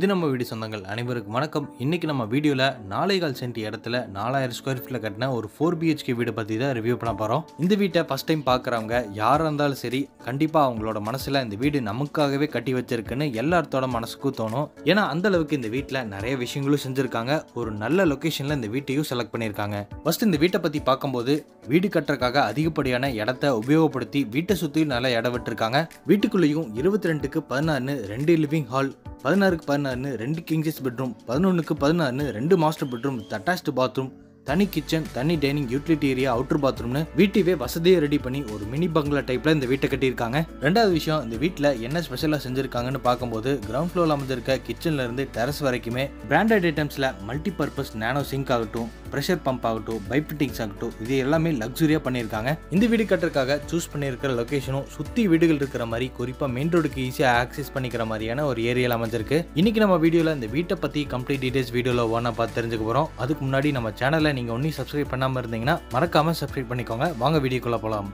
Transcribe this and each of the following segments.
இது நம்ம வீடு சொந்தங்கள் அனைவருக்கும் வணக்கம். இன்னைக்கு நம்ம வீடியோல 4.25 சென்ட் இடத்துல 4000 ஸ்கொயர் ஃபீட்ல கட்டின ஒரு 4 BHK வீடு பத்தி தான் ரிவ்யூ பண்ண போறோம். இந்த வீட்டை ஃபர்ஸ்ட் டைம் பார்க்குறவங்க யாரா இருந்தாலும் சரி, கண்டிப்பா அவங்களோட மனசுல இந்த வீடு நமக்காகவே கட்டி வச்சிருக்குன்னு எல்லாத்தோட மனசுக்கும் தோணும். ஏன்னா அந்த அளவுக்கு இந்த வீட்டில் நிறைய விஷயங்களும் செஞ்சிருக்காங்க. ஒரு நல்ல லொகேஷன்ல இந்த வீட்டையும் செலக்ட் பண்ணியிருக்காங்க. ஃபர்ஸ்ட் இந்த வீட்டை பத்தி பார்க்கும்போது வீடு கட்டுறதுக்காக அதிகப்படியான இடத்தை உபயோகப்படுத்தி வீட்டை சுற்றி நல்லா இடம் விட்டுருக்காங்க. வீட்டுக்குள்ளேயும் 22க்கு 16 2 லிவிங் ஹால், 16க்கு 16 2 கிங் சைஸ் பெட்ரூம், 11க்கு 16 2 மாஸ்டர் பெட்ரூம், அட்டாச்டு பாத்ரூம், தனி கிச்சன், தனி டைனிங், யூட்டிலிட்டி ஏரியா, அவுட்டர் பாத்ரூம்னு வீட்டையே வசதியை ரெடி பண்ணி ஒரு மினி பங்களா டைப்ல இந்த வீட்டை கட்டியிருக்காங்க. ரெண்டாவது விஷயம், இந்த வீட்டில் என்ன ஸ்பெஷலா செஞ்சிருக்காங்கன்னு பார்க்கும்போது கிரவுண்ட் ஃப்ளோர்ல அமைஞ்சிருக்க கிச்சன்ல இருந்து டெரஸ் வரைக்குமே பிராண்டட் ஐட்டம்ஸ்ல மல்டி பர்பஸ் நானோ சிங்க் ஆகட்டும், ப்ரெஷர் பம்ப் ஆகட்டும், பைப் ஃபிட்டிங்ஸ் ஆகட்டும், இது எல்லாமே லக்ஸுரியா பண்ணியிருக்காங்க. இந்த வீடு கட்டுறதுக்காக சூஸ் பண்ணியிருக்கிற லொகேஷனும் சுத்தி வீடுகள் இருக்கிற மாதிரி, குறிப்பா மெயின் ரோடுக்கு ஈஸியா ஆக்சஸ் பண்ணிக்கிற மாதிரியான ஒரு ஏரியால அமைஞ்சிருக்கு. இன்னைக்கு நம்ம வீடியோல இந்த வீட்டை பத்தி கம்ப்ளீட் டீடைல்ஸ் வீடியோல ஒவ்வொன்றா பார்த்து தெரிஞ்சுக்க போறோம். அதுக்கு முன்னாடி நம்ம சேனலை நீங்க ஒன்னும் சப்ஸ்கிரைப் பண்ணாம இருந்தீங்கன்னா மறக்காம சப்ஸ்கிரைப் பண்ணிக்கோங்க. வாங்க வீடியோக்குள்ள போலாம்.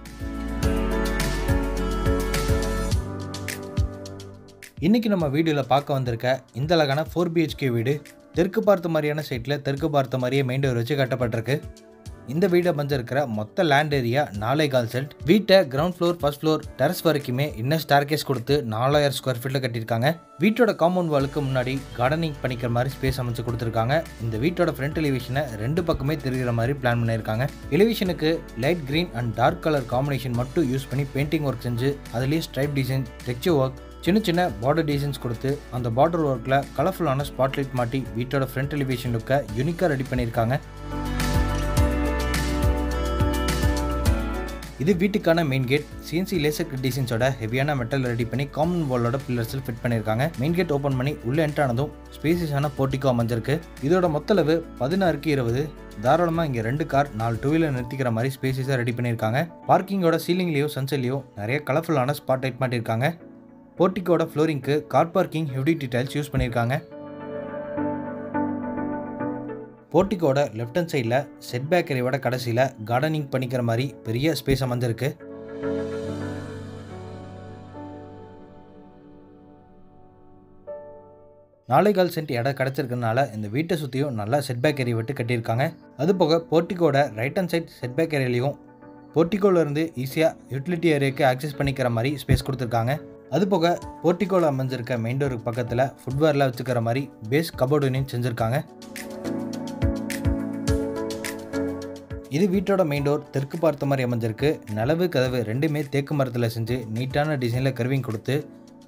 இன்னைக்கு நம்ம வீடியோல பார்க்க வந்திருக்க இந்த அழகான 4 BHK வீடு தெற்கு பார்த்த மாதிரியான சைட்ல தெற்கு பார்த்த மாதிரியே மெயின் டோர் வச்சு கட்டப்பட்டிருக்கு. இந்த வீடு அமைஞ்சிருக்கிற மொத்த லேண்ட் ஏரியா 4.25 சென்ட். வீட்டை ground floor, first floor, terrace வரைக்குமே இன்னும் ஸ்டார்கேஸ் கொடுத்து 4000 ஸ்கொயர் ஃபீட்ல கட்டியிருக்காங்க. வீட்டோட காம்பவுண்ட் வாலுக்கு முன்னாடி கார்டனிங் பண்ணிக்கிற மாதிரி ஸ்பேஸ் அமைச்சு கொடுத்துருக்காங்க. இந்த வீட்டோட ஃப்ரண்ட் எலிவேஷனை ரெண்டு பக்கமே தெரிகிற மாதிரி பிளான் பண்ணியிருக்காங்க. எலிவேஷனுக்கு light green and dark colour combination மட்டும் யூஸ் பண்ணி பெயிண்டிங் ஒர்க் செஞ்சு அதுலேயே ஸ்ட்ரைப் டிசைன், டெக்ஸ்சர் ஒர்க், சின்ன சின்ன பார்டர் டிசைன்ஸ் கொடுத்து அந்த பார்டர் ஒர்க்கில் கலர்ஃபுல்லான ஸ்பாட்லைட் மாட்டி வீட்டோட ஃப்ரண்ட் எலிவேஷன் லுக்கை யூனிக்காக ரெடி பண்ணியிருக்காங்க. இது வீட்டுக்கான main gate. CNC laser cut டிசைன்ஸோட ஹெவியான மெட்டல் ரெடி பண்ணி காமன் வாலோட பில்லர்ஸில் ஃபிட் பண்ணியிருக்காங்க. மெயின் கேட் ஓப்பன் பண்ணி உள்ள என்ட்ரானதும் ஸ்பேசியஸான போர்ட்டிகோ அமைஞ்சிருக்கு. இதோட மொத்த அளவு 16க்கு 20. தாராளமாக இங்கே 2 கார் 4 2 வீலர் நிறுத்திக்கிற மாதிரி ஸ்பேசியஸாக ரெடி பண்ணியிருக்காங்க. பார்க்கிங்கோட சீலிங்லேயும் சன்செட்லேயும் நிறைய கலர்ஃபுல்லான ஸ்பாட் லைட் மாட்டியிருக்காங்க. போர்ட்டிகோட ஃப்ளோரிங்க்கு car parking heavy details use பண்ணியிருக்காங்க. போர்ட்டிகோட லெஃப்ட் ஹேண்ட் சைடில் செட் பேக் ஏரியாவோட கடைசியில் கார்டனிங் பண்ணிக்கிற மாதிரி பெரிய ஸ்பேஸ் அமைஞ்சிருக்கு. நாலேகால் சென்ட் இடம் கிடச்சிருக்கனால இந்த வீட்டை சுற்றியும் நல்லா செட் பேக் ஏரியா விட்டு கட்டியிருக்காங்க. அது போக போர்ட்டிகோட right hand side set back ஏரியாலையும் போர்ட்டிகோலேருந்து ஈஸியாக யூட்டிலிட்டி ஏரியாவுக்கு ஆக்சஸ் பண்ணிக்கிற மாதிரி ஸ்பேஸ் கொடுத்துருக்காங்க. அது போக போர்ட்டிகோவில் அமைஞ்சிருக்க மெயின் டோருக்கு பக்கத்தில் ஃபுட்வேர்லாம் வச்சுக்கிற மாதிரி பேஸ் கபோர்டுன்னு செஞ்சுருக்காங்க. இது வீட்டோட மெயின் டோர் தெற்கு பார்த்த மாதிரி அமைஞ்சிருக்கு. நிலவு கதவு ரெண்டுமே தேக்கு மரத்தில் செஞ்சு நீட்டான டிசைனில் கர்விங் கொடுத்து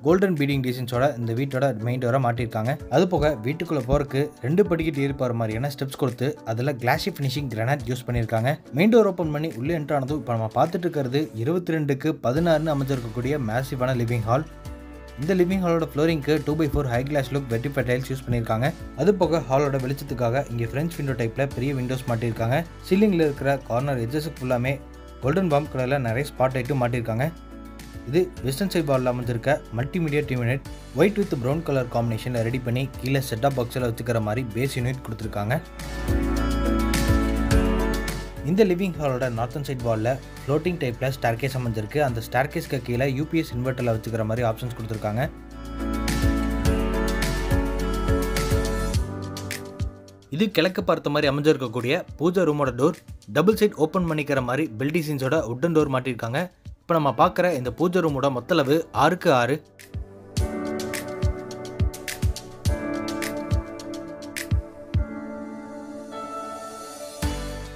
கோல்டன் பீடிங் டிசைன்ஸோட இந்த வீட்டோட மெயின் டோரை மாட்டியிருக்காங்க. அது போக வீட்டுக்குள்ளே போகிறதுக்கு 2 படிக்கட்டு ஏறி போகிற மாதிரியான ஸ்டெப்ஸ் கொடுத்து அதில் கிளாஷி ஃபினிஷிங் கிரானைட் யூஸ் பண்ணியிருக்காங்க. மெயின் டோர் ஓப்பன் பண்ணி உள்ளே என்ட்ரானதும் இப்போ நம்ம பார்த்துட்டு இருக்கிறது 22க்கு 16 அமைஞ்சிருக்கக்கூடிய மேசிவான லிவிங் ஹால். இந்த லிவிங் ஹாலோட ஃப்ளோரிங்க்கு 2x4 high class look vitrified tiles use பண்ணியிருக்காங்க. அது போக ஹாலோட வெளிச்சத்துக்காக இங்கே ஃப்ரெஞ்ச் விண்டோ டைப்பில் பெரிய விண்டோஸ் மாட்டியிருக்காங்க. சீலிங்கில் இருக்கிற கார்னர் எட்ஜஸுக்கு ஃபுல்லாமே கோல்டன் பாம் கலரில் நிறைய ஸ்பாட் லைட்டும் மாட்டியிருக்காங்க. இது வெஸ்டர்ன் சைட் வாலில் அமைஞ்சிருக்க multimedia TV unit white with brown colour காம்பினேஷனில் ரெடி பண்ணி கீழே செட்டப் பாக்ஸில் வச்சுக்கிற மாதிரி பேஸ் யூனிட் கொடுத்துருக்காங்க. இந்த லிவிங் ஹாலோட நார்த்தன் சைட் வாலில் ஃப்ளோட்டிங் டைப்பில் ஸ்டார்கேஸ் அமைஞ்சிருக்கு. அந்த ஸ்டார்கேஸ்க்கு கீழே UPS இன்வெர்ட்டரில் வச்சுக்கிற மாதிரி ஆப்ஷன்ஸ் கொடுத்துருக்காங்க. இது கிழக்கு பார்த்த மாதிரி அமைஞ்சிருக்கக்கூடிய பூஜா ரூமோட டோர். டபுள் சைட் ஓப்பன் பண்ணிக்கிற மாதிரி பெல் டிசைன்ஸோட உட்டன் டோர் மாட்டியிருக்காங்க. இப்போ நம்ம பார்க்குற இந்த பூஜை ரூமோட மொத்த அளவு 6க்கு 6.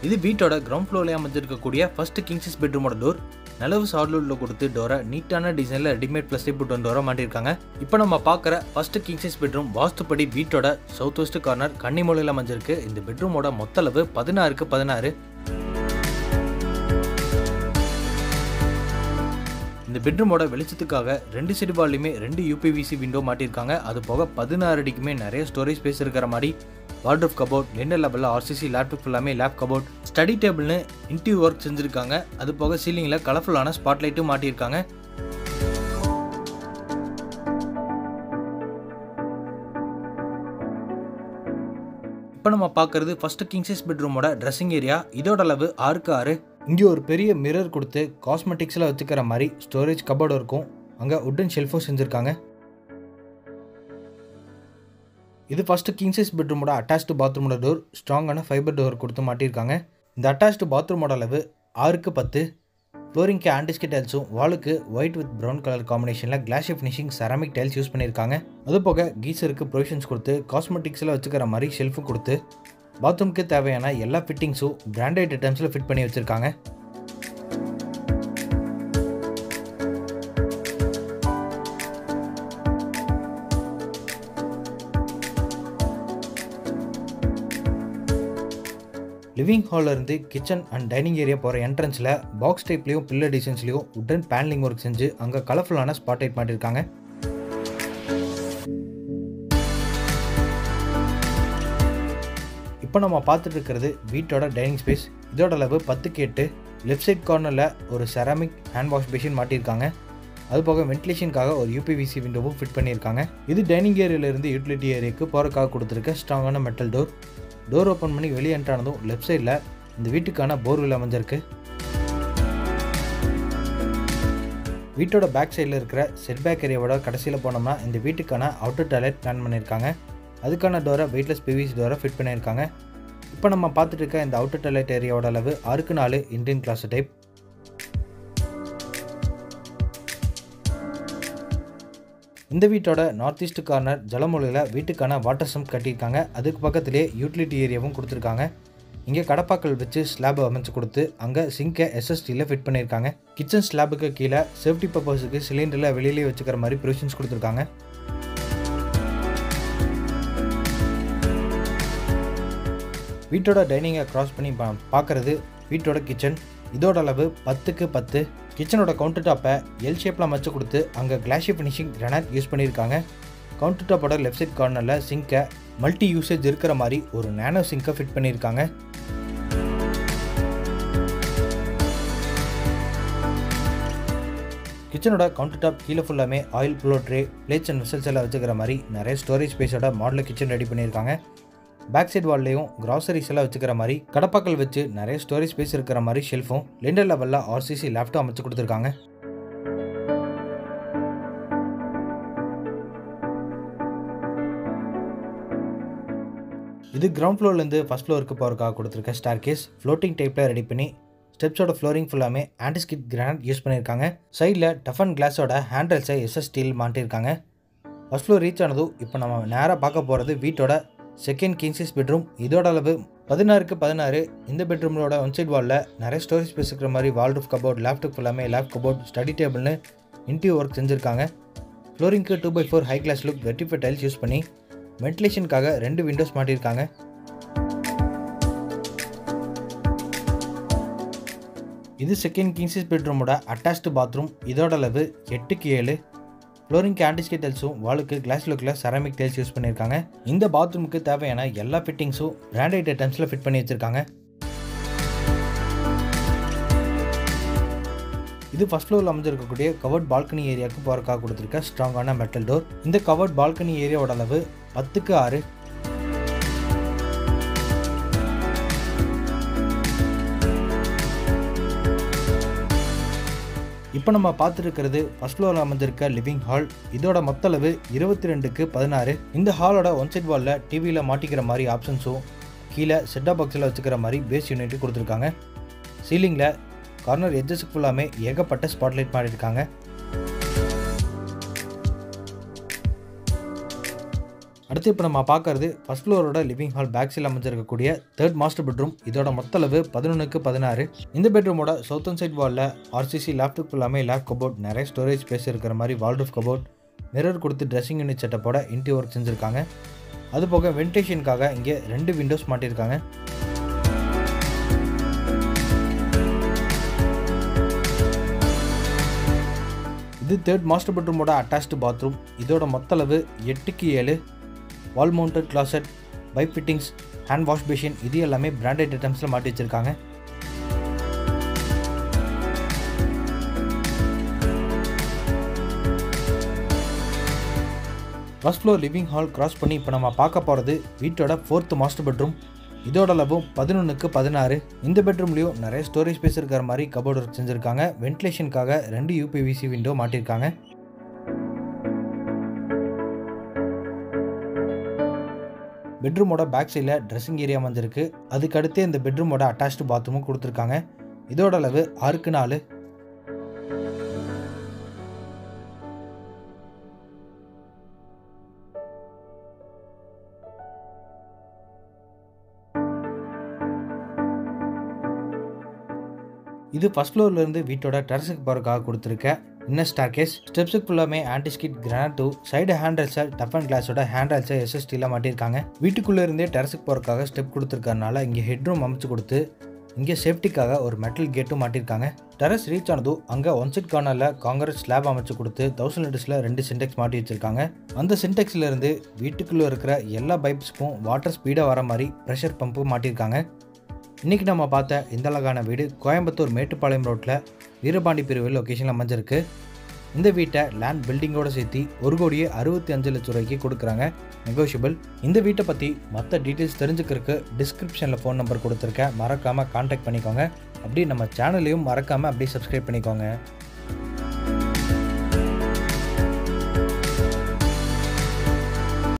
இது வீட்டோட கிரவுண்ட் ஃப்ளோர்ல அமைஞ்சிருக்கக்கூடிய ஃபர்ஸ்ட் கிங் சைஸ் பெட்ரூமோட டோர். நிலவு சார்லூட்ல கொடுத்து டோரை நீட்டான டிசைனில் ரெடிமேட் பிளஸ்டிக் புட்டன் டோரை மாட்டியிருக்காங்க. இப்போ நம்ம பார்க்குற ஃபர்ஸ்ட் கிங் சைஸ் பெட்ரூம் வாஸ்துப்படி வீட்டோட சவுத் வெஸ்ட் கார்னர் கன்னிமூலையில் அமைஞ்சிருக்கு. இந்த பெட்ரூமோட மொத்த அளவு 16க்கு 16. இந்த பெட்ரூமோட வெளிச்சத்துக்காக 2 சைடு வால்லையுமே 2 UPVC விண்டோ மாட்டியிருக்காங்க. அது போக 16 அடிக்குமே நிறைய ஸ்டோரேஜ் ஸ்பேஸ் இருக்கிற மாதிரி வார்ட்ரோப் கபோர்ட், டின்னர் லெவலில் RCC லேப்டாப் ஃபுல்லாமே லேப் கபோர்ட், ஸ்டடி டேபிள்னு இன்டீரியர் ஒர்க் செஞ்சுருக்காங்க. அது போக சீலிங்கில் கலர்ஃபுல்லான ஸ்பாட்லைட்டும் மாட்டியிருக்காங்க. இப்போ நம்ம பார்க்குறது ஃபர்ஸ்ட் கிங் சைஸ் பெட்ரூமோட ட்ரெஸ்ஸிங் ஏரியா. இதோட அளவு 6க்கு 6. இங்கே ஒரு பெரிய மிரர் கொடுத்து காஸ்மெட்டிக்ஸில் வச்சுக்கிற மாதிரி ஸ்டோரேஜ் கபோர்டு இருக்கும். அங்கே உட்டன் ஷெல்ஃபும் செஞ்சுருக்காங்க. இது ஃபஸ்ட்டு கிங் சைஸ் பெட்ரூமோட அட்டாச்டு பாத்ரூமோட டோர் ஸ்ட்ராங்கான ஃபைபர் டோர் கொடுத்து மாட்டியிருக்காங்க. இந்த அட்டாச்டு பாத்ரூமோட அளவு 6x10. ஃப்ளோரிங்க்கு ஆன்டிஸ்கி டைல்ஸும் வாலுக்கு ஒயிட் வித் ப்ரௌன் கலர் காம்பினேஷனில் glassy finishing ceramic tiles use பண்ணியிருக்காங்க. அதுபோக கீசருக்கு ப்ரொவிஷன்ஸ் கொடுத்து காஸ்மெட்டிக்ஸில் வச்சுக்கிற மாதிரி ஷெல்ஃபு கொடுத்து பாத்ரூம்க்கு தேவையான எல்லா ஃபிட்டிங்ஸும் பிராண்டட் ஐட்டம்ஸில் ஃபிட் பண்ணி வச்சுருக்காங்க. லிவிங் ஹாலில் இருந்து கிச்சன் அண்ட் டைனிங் ஏரியா போகிற என்ட்ரன்ஸில் பாக்ஸ் டைப்லேயும் பில்லர் டிசைன்ஸ்லையும் உடன் பேனலிங் ஒர்க் செஞ்சு அங்கே கலர்ஃபுல்லான ஸ்பாட் லைட் மாட்டியிருக்காங்க. இப்போ நம்ம பார்த்துட்டு இருக்கிறது வீட்டோட டைனிங் ஸ்பேஸ். இதோட அளவு 10x8. லெஃப்ட் சைட் கார்னரில் ஒரு செராமிக் ஹேண்ட் வாஷ் பேஷின் மாட்டியிருக்காங்க. அதுபோக வென்டிலேஷனுக்காக ஒரு யூபிவிசி விண்டோவும் ஃபிட் பண்ணியிருக்காங்க. இது டைனிங் ஏரியாவிலேருந்து யூட்டிலிட்டி ஏரியாவுக்கு போகிறக்காக கொடுத்துருக்க ஸ்ட்ராங்கான மெட்டல் டோர். டோர் ஓப்பன் பண்ணி வெளியே என்ட்ரானதும் லெஃப்ட் சைடில் இந்த வீட்டுக்கான போர்வெல் அமைஞ்சிருக்கு. வீட்டோட பேக் சைடில் இருக்கிற செட் பேக் ஏரியாவோட கடைசியில் போனோம்னா இந்த வீட்டுக்கான அவுட்டர் டாய்லெட் பிளான் பண்ணியிருக்காங்க. அதுக்கான டோரை வெயிட்லெஸ் பிவிசி டோரை ஃபிட் பண்ணியிருக்காங்க. இப்போ நம்ம பார்த்துட்டு இருக்க இந்த அவுட்டர் டாய்லெட் ஏரியாவோட அளவு 6x4 இந்தியன் கிளாஸ் டைப். இந்த வீட்டோட நார்த் ஈஸ்ட் கார்னர் ஜலமூலையில் வீட்டுக்கான வாட்டர் சம்ப் கட்டியிருக்காங்க. அதுக்கு பக்கத்துலேயே யூட்டிலிட்டி ஏரியாவும் கொடுத்துருக்காங்க. இங்கே கடப்பாக்கள் வச்சு ஸ்லாப் அமைச்சு கொடுத்து அங்கே சிங்கை எஸ்எஸ்டியில் ஃபிட் பண்ணியிருக்காங்க. கிச்சன் ஸ்லாபுக்கு கீழே சேஃப்டி பர்பஸுக்கு சிலிண்டரில் வெளியிலே வச்சுக்கிற மாதிரி ப்ரொவிஷன்ஸ் கொடுத்துருக்காங்க. வீட்டோட டைனிங்கை கிராஸ் பண்ணி பார்க்குறது வீட்டோட கிச்சன். இதோட அளவு 10x10. கிச்சனோட கவுண்டர் டாப்பை எல் ஷேப்பில் அமைச்சு கொடுத்து அங்கே கிளாஷி ஃபினிஷிங் கிரானைட் யூஸ் பண்ணியிருக்காங்க. கவுண்டர் டாப்போட லெஃப்ட் சைட் கார்னரில் சிங்கை மல்டி யூசேஜ் இருக்கிற மாதிரி ஒரு நேனோ சிங்கை ஃபிட் பண்ணியிருக்காங்க. கிச்சனோட கவுண்டர் டாப் கீழே ஃபுல்லாமே oil flow tray, plates and vessels எல்லாம் வச்சுக்கிற மாதிரி நிறைய ஸ்டோரேஜ் ஸ்பேஸோட மாடல் கிச்சன் ரெடி பண்ணியிருக்காங்க. பேக் சைட் வால்லையும் கிராசரிஸ் எல்லாம் வச்சுக்கிற மாதிரி கடப்பாக்கள் வச்சு நிறைய ஸ்டோரேஜ் ஸ்பேஸ் இருக்கிற மாதிரி ஷெல்ஃபும் லிண்டர் லெவலில் ஆர்சிசி லேப்டாப் அமைச்சு கொடுத்துருக்காங்க. இது கிரவுண்ட் ஃப்ளோர்லேருந்து ஃபஸ்ட் ஃப்ளோருக்கு போகிறக்காக கொடுத்துருக்க ஸ்டார் கேஸ் ஃப்ளோட்டிங் டைப்பில் ரெடி பண்ணி ஸ்டெப்ஸோட ஃப்ளோரிங் ஃபுல்லாமே ஆன்டிஸ்கிட் கிரானைட் யூஸ் பண்ணியிருக்காங்க. சைடில் டஃபன் கிளாஸோட ஹேண்டில்ஸை எஸ்எஸ் ஸ்டீல் மாட்டியிருக்காங்க. ஃபஸ்ட் ஃப்ளோர் ரீச் ஆனதும் இப்போ நம்ம நேராக பார்க்க போகிறது வீட்டோட செகண்ட் கிங் சைஸ் பெட்ரூம். இதோட அளவு 16x16. இந்த பெட்ரூமோட ஒன் சைட் வாலில் நிறைய ஸ்டோரேஜ் ஸ்பேஸ் இருக்கிற மாதிரி வால் ரூஃப் கபோர்ட், லேப்டாப் ஃபுல்லாமே லேப் கபோர்ட், ஸ்டடி டேபிள்னு இன்டீரியர் ஒர்க் செஞ்சுருக்காங்க. ஃப்ளோரிங்க்கு 2x4 high class look vitrified tiles use பண்ணி வென்டிலேஷனுக்காக 2 விண்டோஸ் மாட்டியிருக்காங்க. இது செகண்ட் கிங் சைஸ் பெட்ரூமோட அட்டாச்டு பாத்ரூம். இதோட அளவு 8x7. ஃப்ளோரிங்க்கு ஆன்டிஸ்கி டைல்ஸும் வாலுக்கு கிளாஸ் லுக்கில் செராமிக் டைல்ஸ் யூஸ் பண்ணியிருக்காங்க. இந்த பாத்ரூமுக்கு தேவையான எல்லா ஃபிட்டிங்ஸும் பிராண்டட் ஐட்டம்ஸில் ஃபிட் பண்ணி வச்சுருக்காங்க. இது ஃபர்ஸ்ட் ஃப்ளோரில் அமைஞ்சிருக்கக்கூடிய கவர்ட் பால்கனி ஏரியாவுக்கு போகிறக்காக கொடுத்துருக்க ஸ்ட்ராங்கான மெட்டல் டோர். இந்த கவர்ட் பால்கனி ஏரியாவோட அளவு 10x6. இப்போ நம்ம பார்த்துருக்கிறது ஃபர்ஸ்ட் ஃப்ளோரில் அமைஞ்சிருக்க லிவிங் ஹால். இதோட மொத்த அளவு 22x16. இந்த ஹாலோட ஒன் சைட் வாலில் டிவியில் மாட்டிக்கிற மாதிரி ஆப்ஷன்ஸும் கீழே செட்டாப் பாக்ஸில் வச்சுக்கிற மாதிரி பேஸ் யூனிட் கொடுத்துருக்காங்க. சீலிங்கில் கார்னர் எட்ஜஸுக்கு ஃபுல்லாமே ஏகப்பட்ட ஸ்பாட்லைட் மாட்டியிருக்காங்க. அடுத்து இப்போ நம்ம பார்க்கறது ஃபர்ஸ்ட் ஃப்ளோரோட லிவிங் ஹால் பேக் சைடில் அமைஞ்சிருக்கக்கூடிய தேர்ட் மாஸ்டர் பெட்ரூம். இதோட மொத்த அளவு 11x16. இந்த பெட்ரூமோட சவுத்தன் சைட் வாலில் ஆர்சிசி லேப்டாப் ஃபுல்லாமே லேப் கபோர்ட், நிறைய ஸ்டோரேஜ் ஸ்பேஸ் இருக்கிற மாதிரி வால் ரூஃப் கபோர்ட், மிரர் கொடுத்து ட்ரெஸ்ஸிங் யூனிட் செட்டப்போட இன்டீரியர் ஒர்க் செஞ்சுருக்காங்க. அதுபோக வென்டிலேஷனுக்காக இங்கே 2 விண்டோஸ் மாட்டியிருக்காங்க. இது தேர்ட் மாஸ்டர் பெட்ரூமோட அட்டாச்டு பாத்ரூம். இதோட மொத்த அளவு 8x7. வால் mounted closet, pipe fittings, hand wash basin இது எல்லாமே பிராண்டட் ஐட்டம்ஸில் மாட்டி வச்சுருக்காங்க. First floor living hall cross பண்ணி இப்போ நம்ம பார்க்க போகிறது வீட்டோட 4th மாஸ்டர் பெட்ரூம். இதோட அளவும் 11x16. இந்த பெட்ரூம்லேயும் நிறைய ஸ்டோரேஜ் ஸ்பேஸ் இருக்கிற மாதிரி கபோர்ட் ஒர்க் செஞ்சுருக்காங்க. வென்டிலேஷனுக்காக 2 யூபிவிசி விண்டோ மாட்டியிருக்காங்க. பெட்ரூமோட பேக் சைடில் ட்ரெஸ்ஸிங் ஏரியா அமைஞ்சிருக்கு. அதுக்கடுத்து இந்த பெட்ரூமோட அட்டாச்டு பாத்ரூமும் கொடுத்துருக்காங்க. இதோட அளவு 6x4. இது ஃபர்ஸ்ட் ஃப்ளோர்லேருந்து வீட்டோட டெரஸுக்கு போகிறதுக்காக கொடுத்துருக்க இன்னர் ஸ்டார்கேஸ். ஸ்டெப்ஸுக்கு ஃபுல்லாமே ஆன்டிஸ்கிட் கிரானைட், சைடு ஹேண்ட்ரெல்ஸை டஃப் அண்ட் கிளாஸோட ஹேண்ட்ரெல்ஸை எஸ்எஸ்டியில் மாட்டியிருக்காங்க. வீட்டுக்குள்ளே இருந்தே டெரஸுக்கு போகிறதுக்காக ஸ்டெப் கொடுத்துருக்கறனால இங்கே ஹெட்ரூம் அமைச்சு கொடுத்து இங்கே சேஃப்டிக்காக ஒரு மெட்டல் கேட்டும் மாட்டியிருக்காங்க. டெரஸ் ரீச் ஆனதும் அங்கே ஒன் சைட் கார்னரில் காங்கிரீட் ஸ்லாப் அமைச்சு கொடுத்து 1000 லிட்டர்ஸில் 2 சின்டெக்ஸ் மாட்டி வச்சிருக்காங்க. அந்த சின்டெக்ஸில் இருந்து வீட்டுக்குள்ளே இருக்கிற எல்லா பைப்ஸ்க்கும் வாட்டர் ஸ்பீடாக வர மாதிரி ப்ரெஷர் பம்பு மாட்டியிருக்காங்க. இன்றைக்கி நம்ம பார்த்த இந்த அழகான வீடு கோயம்புத்தூர் மேட்டுப்பாளையம் ரோட்டில் வீரபாண்டி பிரிவில் லொக்கேஷனில் அமைஞ்சிருக்கு. இந்த வீட்டை லேண்ட் பில்டிங்கோடு சேர்த்து 1,65,00,000 கொடுக்குறாங்க, நெகோஷியபிள். இந்த வீட்டை பற்றி மற்ற டீட்டெயில்ஸ் தெரிஞ்சுக்கிறதுக்கு டிஸ்கிரிப்ஷனில் ஃபோன் நம்பர் கொடுத்துருக்கேன், மறக்காமல் கான்டாக்ட் பண்ணிக்கோங்க. அப்படி நம்ம சேனலையும் மறக்காமல் அப்படியே சப்ஸ்கிரைப் பண்ணிக்கோங்க.